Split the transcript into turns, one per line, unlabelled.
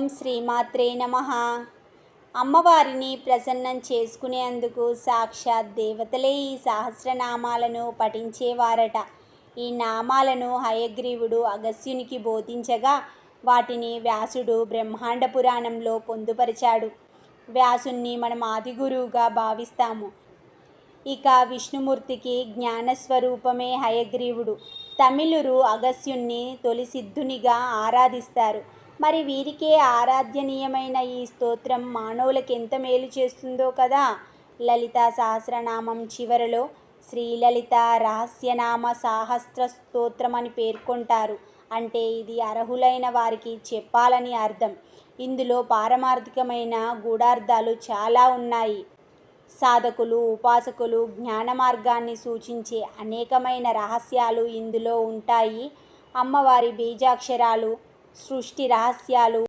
శ్రీమాత్రే నమః. అమ్మవారిని ప్రసన్నం చేసుకునేందుకు సాక్షాత్ దేవతలే ఈ సహస్రనామాలను పఠించేవారట. ఈ నామాలను హయగ్రీవుడు అగస్త్యునికి బోధించగా వాటిని వ్యాసుడు బ్రహ్మాండ పురాణంలో పొందుపరిచాడు. వ్యాసుణ్ణి మనం ఆదిగురువుగా భావిస్తాము. ఇక విష్ణుమూర్తికి జ్ఞానస్వరూపమే హయగ్రీవుడు. తమిళురు అగస్త్యుణ్ణి తొలి సిద్ధునిగా ఆరాధిస్తారు. మరి వీరికే ఆరాధ్యనీయమైన ఈ స్తోత్రం మానవులకు ఎంత మేలు చేస్తుందో కదా. లలితా సహస్రనామం చివరలో శ్రీలలిత రహస్యనామ సాహస్ర స్తోత్రం అని పేర్కొంటారు. అంటే ఇది అర్హులైన వారికి చెప్పాలని అర్థం. ఇందులో పారమార్థికమైన గూఢార్థాలు చాలా ఉన్నాయి. సాధకులు, ఉపాసకులు జ్ఞాన మార్గాన్ని సూచించే అనేకమైన రహస్యాలు ఇందులో ఉంటాయి. అమ్మవారి బీజాక్షరాలు, సృష్టి రహస్యాలు,